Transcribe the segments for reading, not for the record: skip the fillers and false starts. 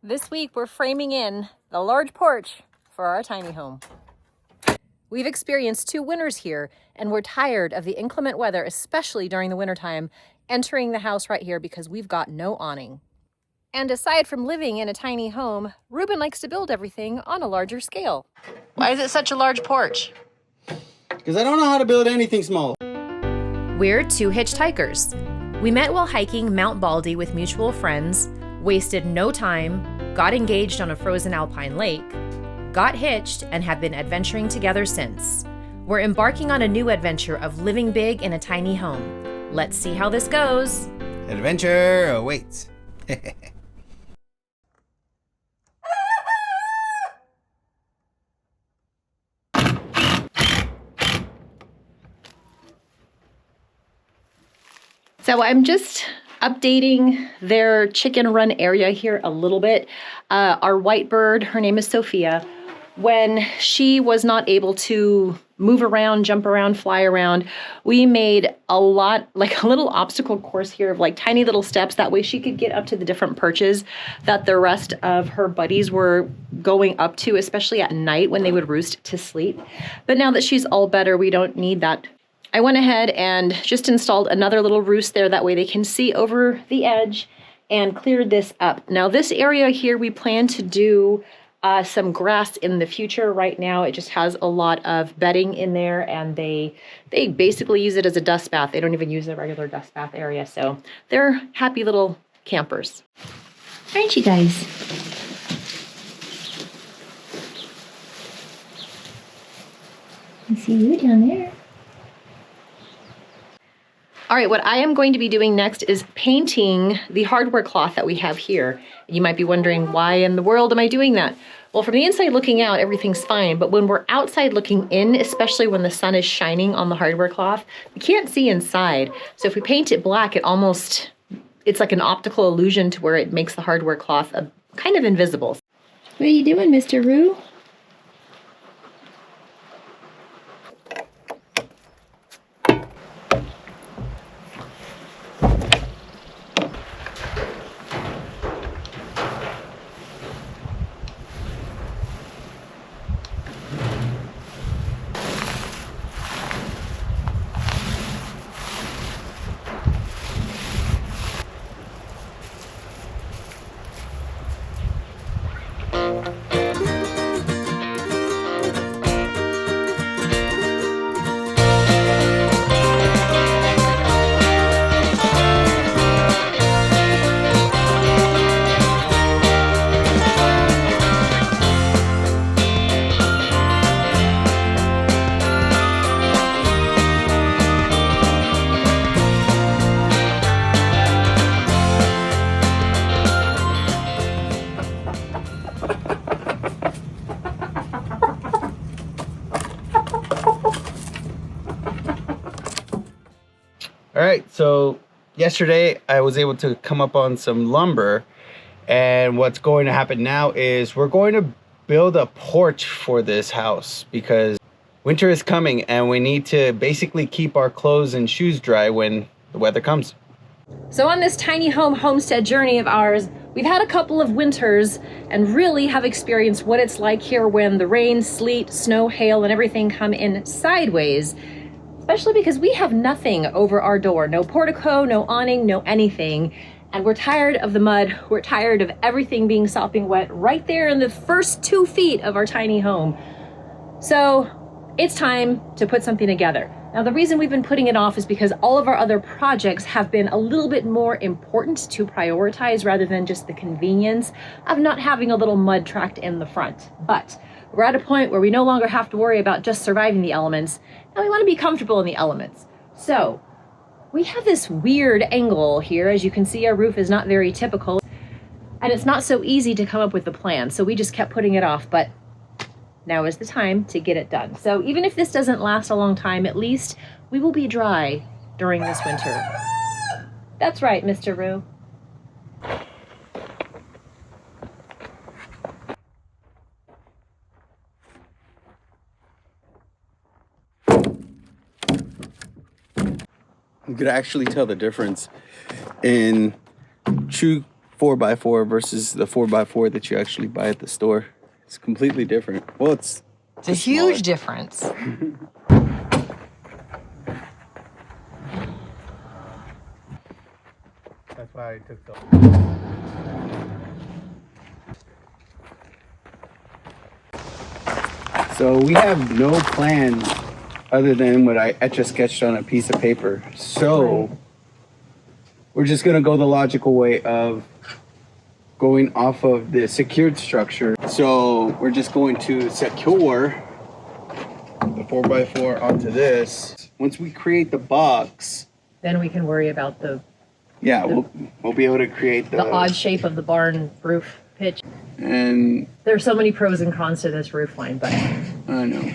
This week we're framing in the large porch for our tiny home. We've experienced 2 winters here and we're tired of the inclement weather, especially during the wintertime, entering the house right here because we've got no awning. And aside from living in a tiny home, Ruben likes to build everything on a larger scale. Why is it such a large porch? Because I don't know how to build anything small. We're 2 hitchhikers. We met while hiking Mount Baldy with mutual friends, wasted no time, got engaged on a frozen alpine lake, got hitched, and have been adventuring together since. We're embarking on a new adventure of living big in a tiny home. Let's see how this goes. Adventure awaits. So I'm just updating their chicken run area here a little bit. Our white bird, her name is Sophia, when she was not able to move around, jump around, fly around, we made a little obstacle course here of like tiny little steps. That way she could get up to the different perches that the rest of her buddies were going up to, especially at night when they would roost to sleep. But now that she's all better, we don't need that. I went ahead and just installed another little roost there. That way they can see over the edge, and cleared this up. Now this area here, we plan to do some grass in the future. Right now it just has a lot of bedding in there, and they basically use it as a dust bath. They don't even use the regular dust bath area. So they're happy little campers. Aren't you guys? I see you down there. All right, what I am going to be doing next is painting the hardware cloth that we have here. You might be wondering, why in the world am I doing that? Well, from the inside looking out, everything's fine. But when we're outside looking in, especially when the sun is shining on the hardware cloth, we can't see inside. So if we paint it black, it's like an optical illusion to where it makes the hardware cloth kind of invisible. What are you doing, Mr. Roo? All right, so yesterday I was able to come up on some lumber, and what's going to happen now is we're going to build a porch for this house because winter is coming and we need to basically keep our clothes and shoes dry when the weather comes. So on this tiny home homestead journey of ours, we've had a couple of winters and really have experienced what it's like here when the rain, sleet, snow, hail, and everything come in sideways. Especially because we have nothing over our door. No portico, no awning, no anything. And we're tired of the mud. We're tired of everything being sopping wet right there in the first 2 feet of our tiny home. So it's time to put something together. Now the reason we've been putting it off is because all of our other projects have been a little bit more important to prioritize rather than just the convenience of not having a little mud tract in the front. But we're at a point where we no longer have to worry about just surviving the elements, and we want to be comfortable in the elements. So we have this weird angle here. As you can see, our roof is not very typical, and it's not so easy to come up with a plan. So we just kept putting it off, but now is the time to get it done. So even if this doesn't last a long time, at least we will be dry during this winter. That's right, Mr. Roo. You could actually tell the difference in true 4x4 versus the 4x4 that you actually buy at the store. It's completely different. Well, it's a huge difference. That's why I took so. So we have no plan other than what I etch-a-sketched on a piece of paper. So we're just gonna go the logical way of going off of the secured structure. So we're just going to secure the 4x4 onto this. Once we create the box, Then we can worry about the we'll be able to create the odd shape of the barn roof pitch. And There's so many pros and cons to this roof line, but I know.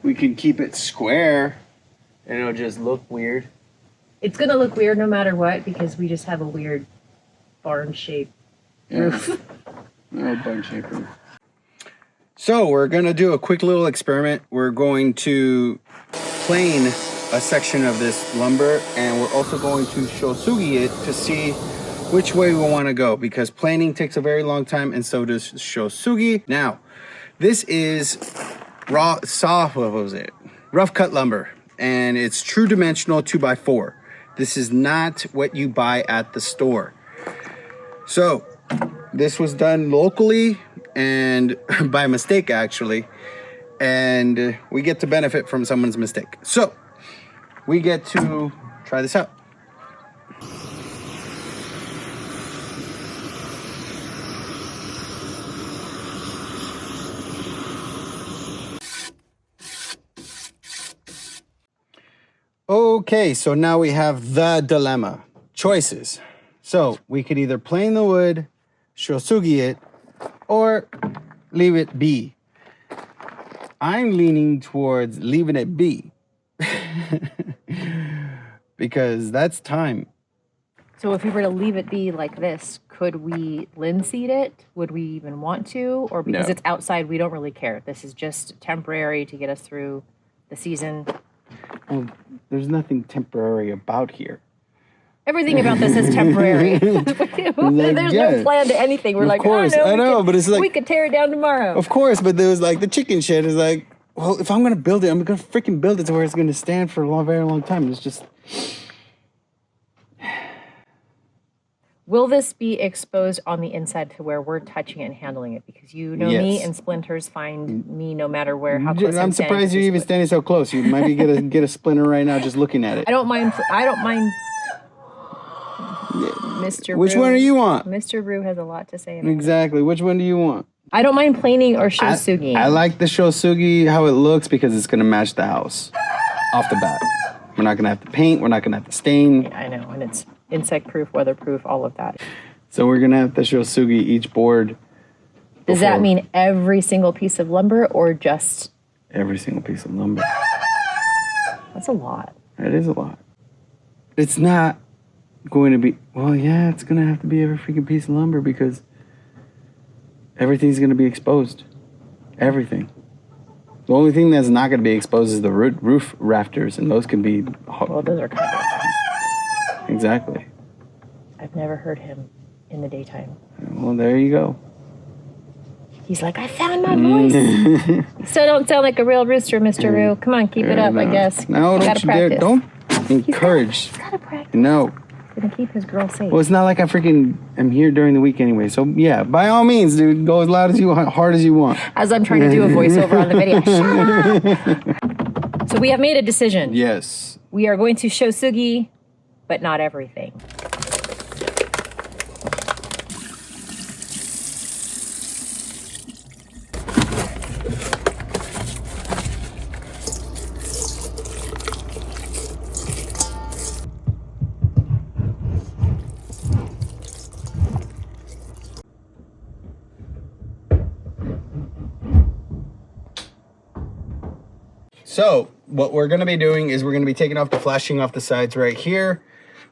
We can keep it square and it'll just look weird. it's gonna look weird no matter what because we just have a weird barn shape roof. No barn shape roof. So we're gonna do a quick little experiment. We're going to plane a section of this lumber and we're also going to shosugi it to see which way we want to go because planing takes a very long time and so does shosugi. Now, this is rough cut lumber and it's true dimensional 2x4. This is not what you buy at the store. So this was done locally and by mistake actually, and we get to benefit from someone's mistake. So we get to try this out. Okay, so now we have the dilemma. Choices. So we could either plane the wood, shosugi it, or leave it be. I'm leaning towards leaving it be. Because that's time. So if we were to leave it be like this, could we linseed it? Would we even want to? Or because No. it's outside, we don't really care. This is just temporary to get us through the season. Well, there's nothing temporary about here. Everything about this is temporary. There's no plan to anything. We're like, course, oh, no, I know, but it's like, we could tear it down tomorrow. Of course, but there was like the chicken shed is like, well, if I'm gonna build it, I'm gonna freaking build it to where it's gonna stand for a long, very long time. It's just. Will this be exposed on the inside to where we're touching it and handling it? Because you know me Yes. and splinters find me no matter where, how close I'm surprised you're even standing so close. You might be get a splinter right now just looking at it. I don't mind. Mr. Which Rue, one do you want? Mr. Rue has a lot to say about it. Exactly. Which one do you want? I don't mind planing or shosugi. I like the shosugi how it looks because it's gonna match the house off the bat. We're not gonna have to paint. We're not gonna have to stain. I know, and it's insect proof, weatherproof, all of that. So we're gonna have to shosugi each board. Does that mean every single piece of lumber or just? Every single piece of lumber? That's a lot. That is a lot. It's not going to be, well, yeah, it's going to have to be every freaking piece of lumber because everything's going to be exposed. Everything. The only thing that's not going to be exposed is the roof rafters, and those can be... Well, those are covered. Exactly. I've never heard him in the daytime. Well, there you go. He's like, I found my voice. You still don't sound like a real rooster, Mr. Rue. Come on, keep it up, I guess. No, You don't gotta you dare. practice. Don't encourage. He's gotta practice. No. Gonna keep his girl safe. Well, it's not like I freaking am here during the week anyway. So, yeah, by all means, dude, go as loud as you want, hard as you want. As I'm trying to do a voiceover on the video. So we have made a decision. Yes. We are going to shosugi, but not everything. So what we're going to be doing is we're going to be taking off the flashing off the sides right here.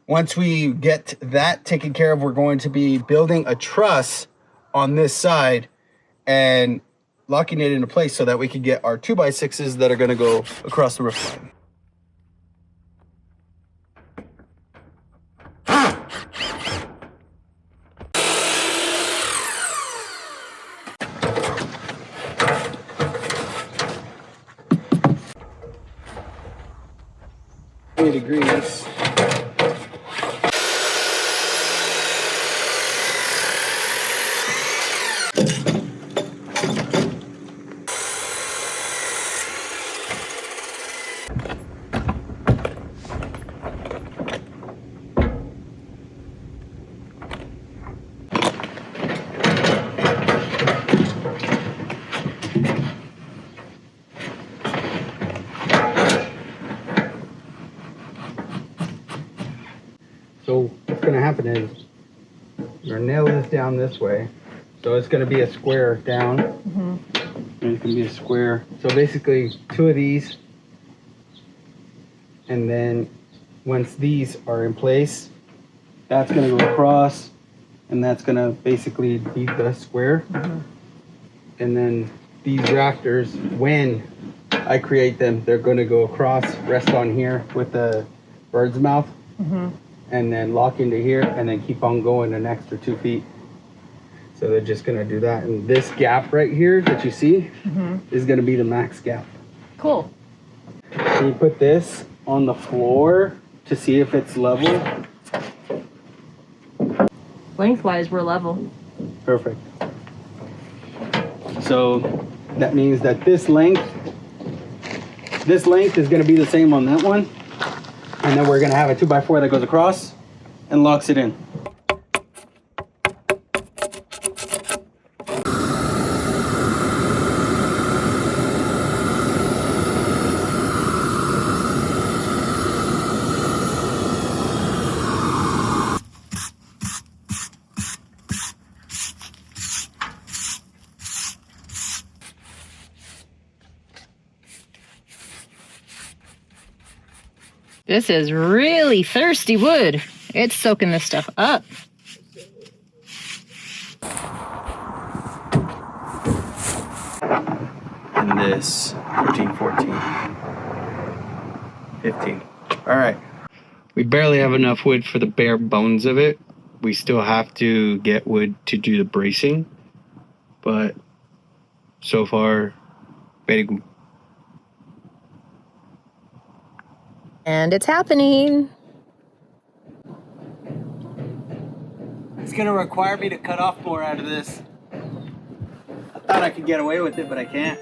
Once we get that taken care of, we're going to be building a truss on this side and locking it into place so that we can get our 2x6s that are going to go across the roof line. degrees. So what's going to happen is you're going to nail this down this way. So it's going to be a square down. And it's going to be a square. So basically 2 of these. And then once these are in place, that's going to go across. And that's going to basically be the square. And then these rafters, when I create them, they're going to go across, rest on here with the bird's mouth. And then lock into here and then keep on going an extra 2 feet. So they're just gonna do that. And this gap right here that you see is gonna be the max gap. Cool. So you put this on the floor to see if it's level. Lengthwise, we're level. Perfect. So that means that this length is gonna be the same on that one. And then we're gonna have a 2x4 that goes across and locks it in. This is really thirsty wood. It's soaking this stuff up. And this 13, 14, 15. All right. We barely have enough wood for the bare bones of it. We still have to get wood to do the bracing. But so far, very good. And it's happening. It's gonna require me to cut off more out of this. I thought I could get away with it, but I can't.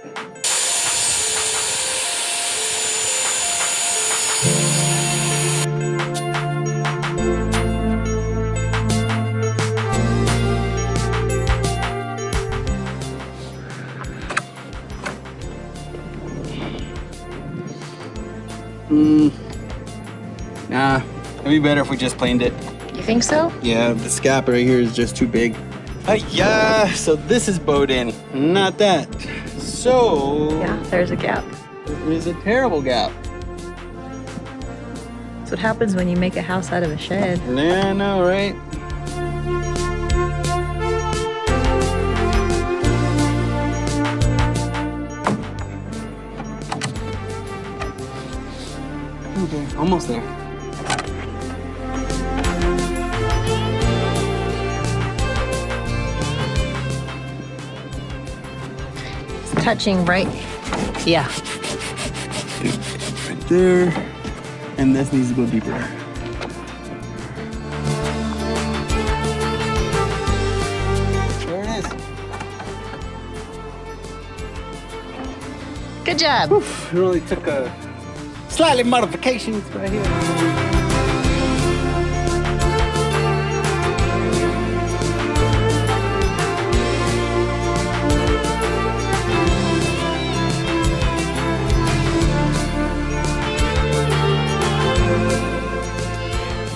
Nah, it'd be better if we just planed it. You think so? Yeah, the scap right here is just too big. Yeah, so this is bowed in, not that. So Yeah, there's a gap. it is a terrible gap. That's what happens when you make a house out of a shed. Yeah, I know, right? Okay, almost there. It's touching right. Yeah. Right there. And this needs to go deeper. There it is. Good job. Oof, it only took a slightly modifications right here.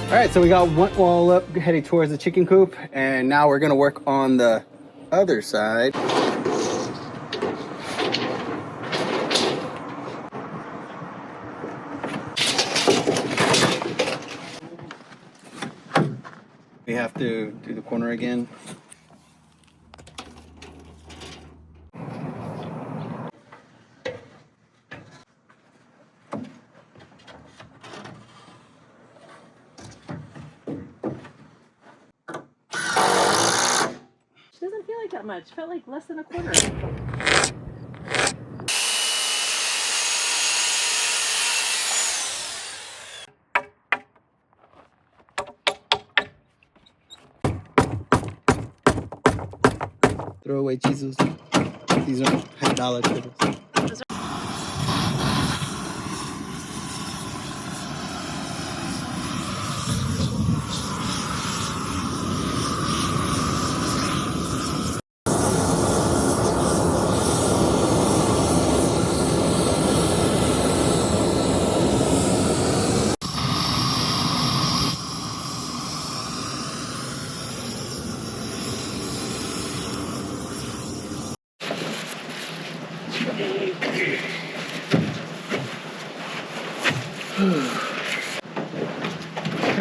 All right, so we got one wall up heading towards the chicken coop, and now we're gonna work on the other side. We have to do the corner again. Doesn't feel like that much. Felt like less than a quarter. Throwaway chisels. These are $100 chisels.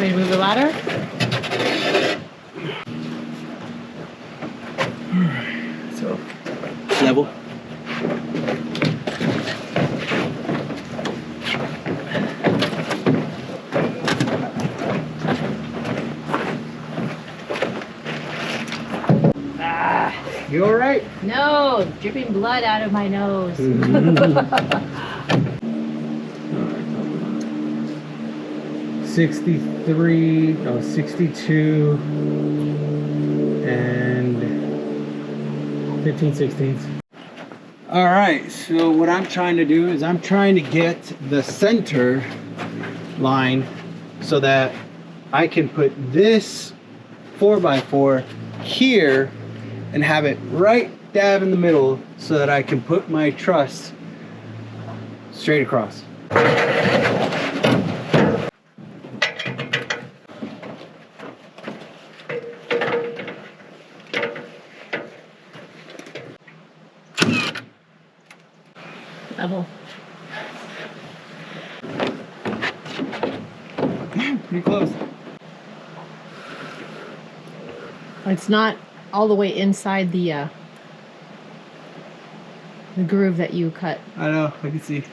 Can we move the ladder? So, level. You all right? No, dripping blood out of my nose. 63, no, 62, and 15/16. All right, so what I'm trying to do is I'm trying to get the center line so that I can put this 4x4 here and have it right dab in the middle so that I can put my truss straight across. Level. Pretty close. It's not all the way inside the groove that you cut. I know, I can see.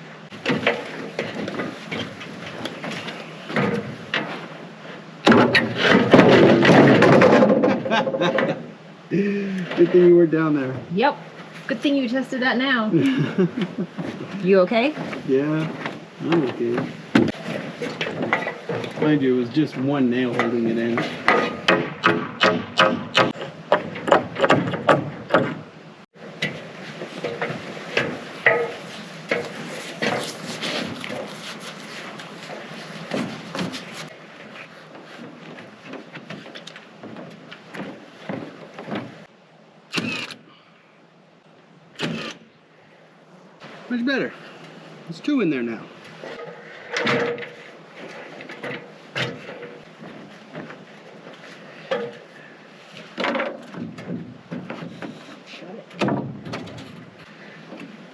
Good thing you were down there. Yep. Good thing you tested that now. You okay? Yeah, I'm okay. Mind you, it was just one nail holding it in. Much better. There's two in there now.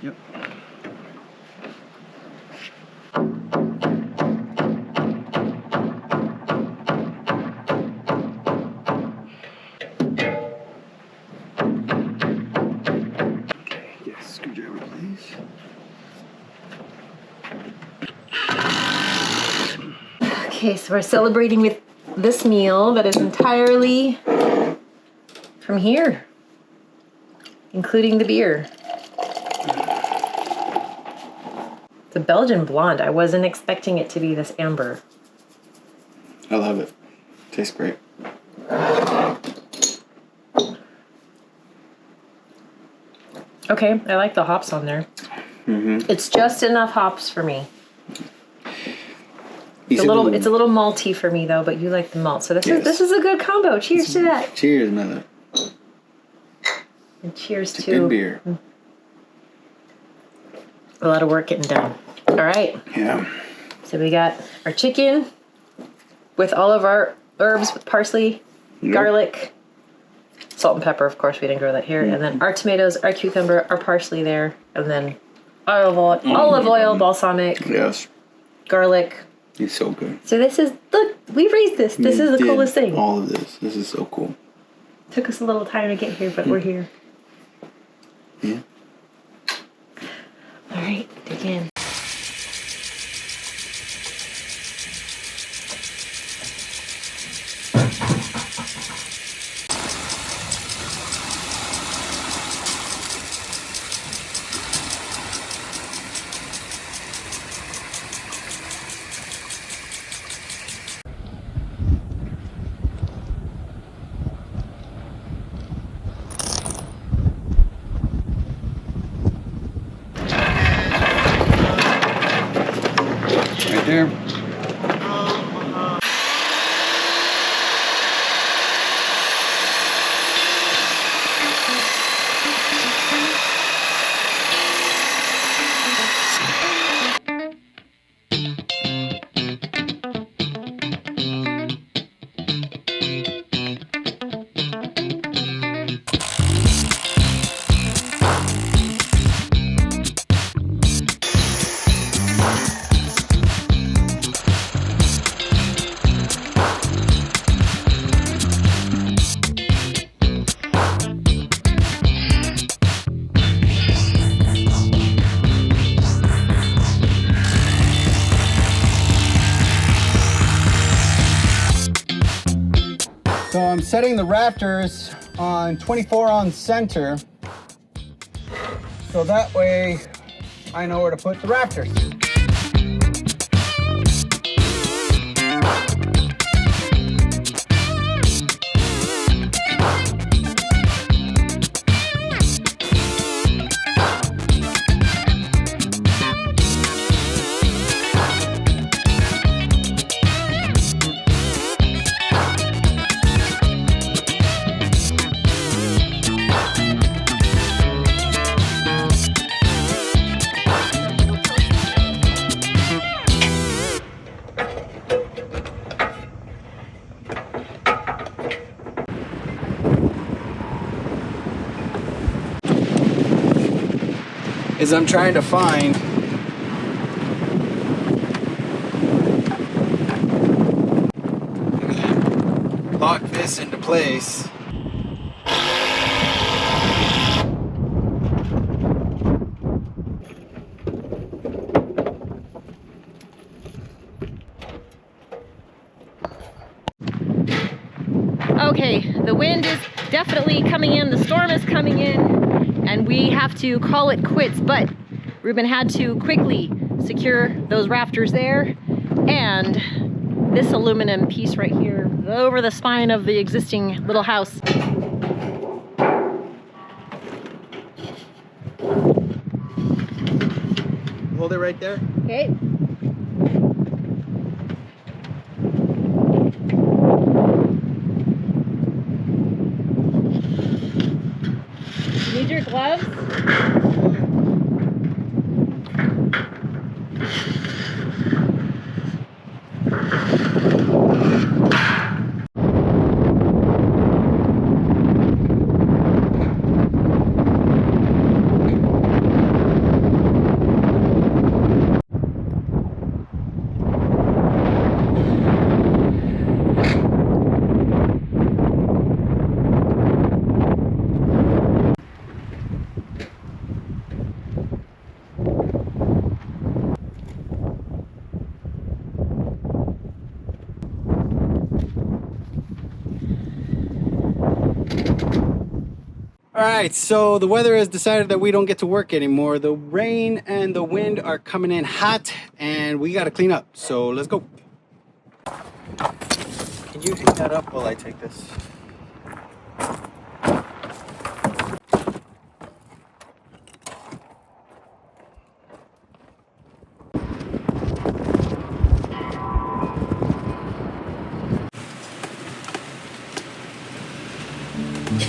Yep. Yes, screwdriver, please. Okay, so we're celebrating with this meal that is entirely from here, including the beer. It's a Belgian blonde. I wasn't expecting it to be this amber. I love it. Tastes great. Okay, I like the hops on there. Mm-hmm. It's just enough hops for me. It's a little malty for me though, but you like the malt. So this is a good combo. Cheers to that. Cheers, mother. And cheers It's to a good beer. a lot of work getting done. All right. Yeah. So we got our chicken with all of our herbs with parsley, garlic, salt and pepper. Of course, we didn't grow that here. And then our tomatoes, our cucumber, our parsley there, and then olive oil, balsamic, Yes. garlic. It's so good. So this is, look, we raised this. This is the coolest thing. All of this. This is so cool. Took us a little time to get here, but we're here. Yeah. All right, dig in. there. So I'm setting the rafters on 24 on center, so that way I know where to put the rafters. Is I'm trying to find lock this into place. Okay, the wind is definitely coming in, the storm is coming in, and we have to call it quits, but Ruben had to quickly secure those rafters there and this aluminum piece right here over the spine of the existing little house. Hold it right there. Okay. Need your gloves? Alright, so the weather has decided that we don't get to work anymore. The rain and the wind are coming in hot and we gotta clean up. So let's go. Can you pick that up while I take this?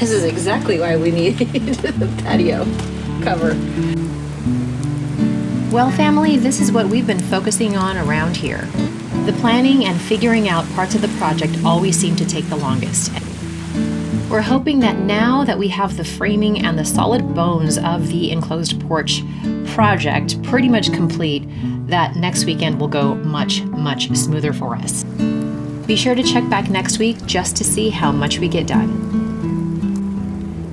This is exactly why we need the patio cover. Well, family, this is what we've been focusing on around here. The planning and figuring out parts of the project always seem to take the longest. We're hoping that now that we have the framing and the solid bones of the enclosed porch project pretty much complete, that next weekend will go much, much smoother for us. Be sure to check back next week just to see how much we get done.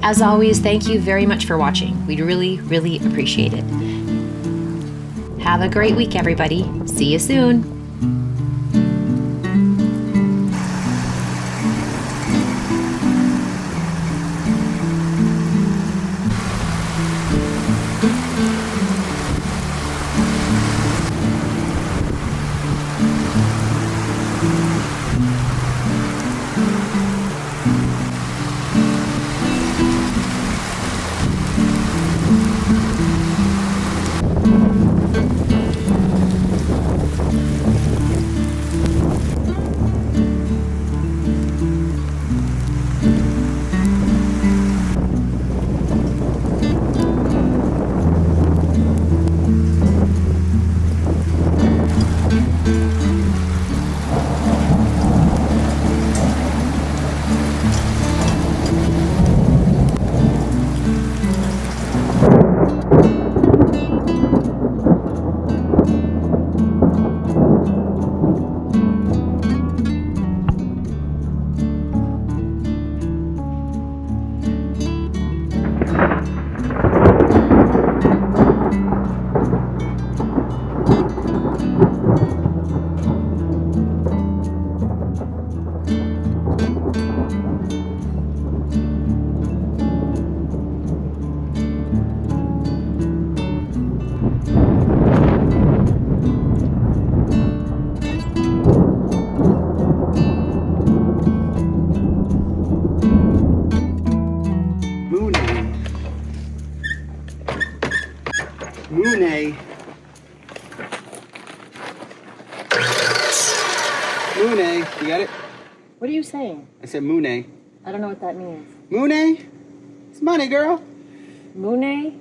As always, thank you very much for watching. We really, really appreciate it. Have a great week, everybody. See you soon. Moonay. Moonay. You got it? What are you saying? I said Moonay. I don't know what that means. Moonay? It's money, girl. Moonay?